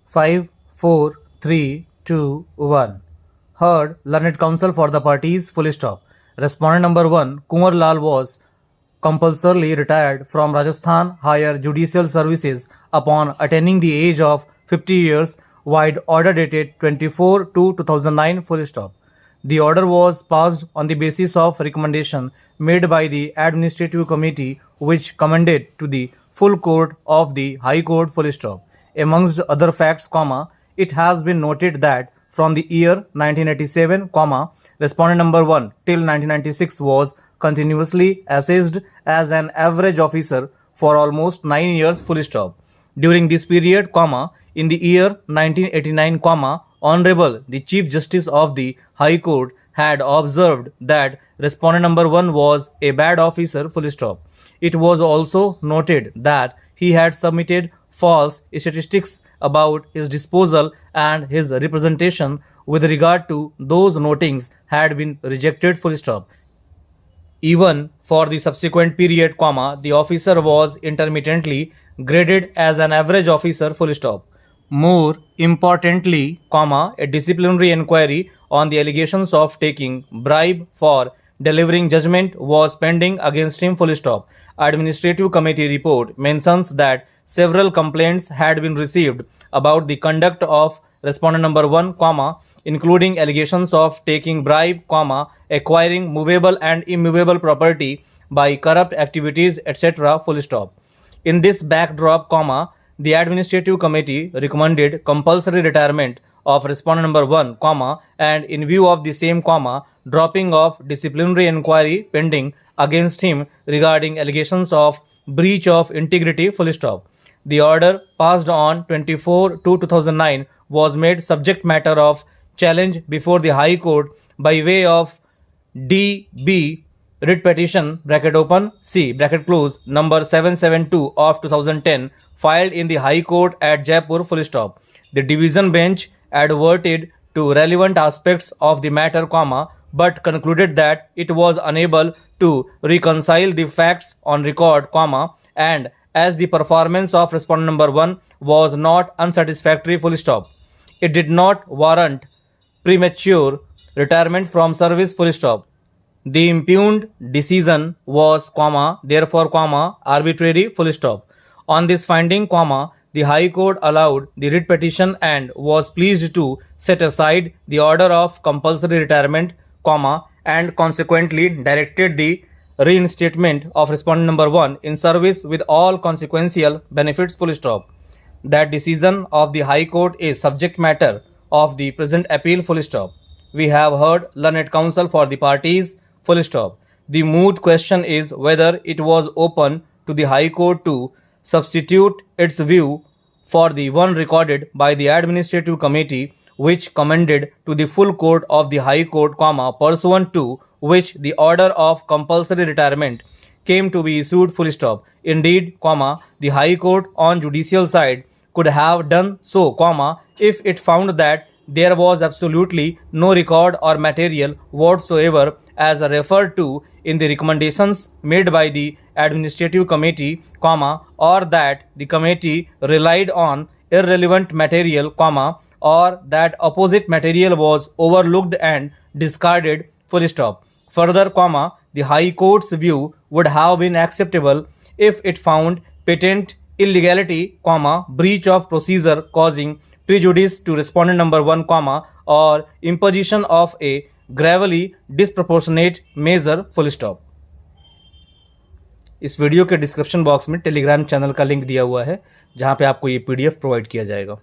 5, 4, 3, 2, 1. Heard, learned counsel for the parties, full stop. Respondent number 1, Kumar Lal was compulsorily retired from Rajasthan Higher Judicial Services upon attaining the age of 50 years, wide order dated 24/2/2009, full stop. The order was passed on the basis of recommendation made by the Administrative Committee, which commended to the full court of the High Court, full stop. Amongst other facts, it has been noted that from the year 1987, respondent number 1 till 1996 was continuously assessed as an average officer for almost 9 years, full stop. During this period, in the year 1989, Honorable the Chief Justice of the High Court had observed that respondent number 1 was a bad officer, full stop. It was also noted that he had submitted false statistics about his disposal and his representation with regard to those notings had been rejected, full stop. Even for the subsequent period, the officer was intermittently graded as an average officer, full stop. More importantly, a disciplinary inquiry on the allegations of taking bribe for delivering judgment was pending against him, full stop. Administrative Committee report mentions that several complaints had been received about the conduct of respondent number 1, including allegations of taking bribe, acquiring movable and immovable property by corrupt activities, etc., full stop. In this backdrop, the Administrative Committee recommended compulsory retirement of respondent number 1, and in view of the same, dropping of disciplinary inquiry pending against him regarding allegations of breach of integrity, full stop. The order passed on 24/2/2009 was made subject matter of challenge before the High Court by way of DB writ petition (C) number 772 of 2010 filed in the High Court at Jaipur, full stop. The division bench adverted to relevant aspects of the matter, but concluded that it was unable to reconcile the facts on record, and as the performance of respondent number 1 was not unsatisfactory, full stop. It did not warrant premature retirement from service, full stop. The impugned decision was, therefore, arbitrary, full stop. On this finding, the High Court allowed the writ petition and was pleased to set aside the order of compulsory retirement, and consequently directed the reinstatement of respondent number 1 in service with all consequential benefits, full stop. That decision of the High Court is subject matter of the present appeal, full stop. We have heard learned counsel for the parties, full stop. The moot question is whether it was open to the High Court to substitute its view for the one recorded by the Administrative Committee, which commended to the full court of the High Court, pursuant to which the order of compulsory retirement came to be issued, full stop. Indeed, the High Court on judicial side could have done so, if it found that there was absolutely no record or material whatsoever as referred to in the recommendations made by the Administrative Committee, or that the committee relied on irrelevant material, or that opposite material was overlooked and discarded, full stop. Further, the High Court's view would have been acceptable if it found patent illegality, breach of procedure causing prejudice to respondent number 1, or imposition of a gravely disproportionate measure, full stop. इस video के description box में Telegram channel का link दिया हुआ है, जहां पे आपको ये PDF प्रोवाइड किया जाएगा.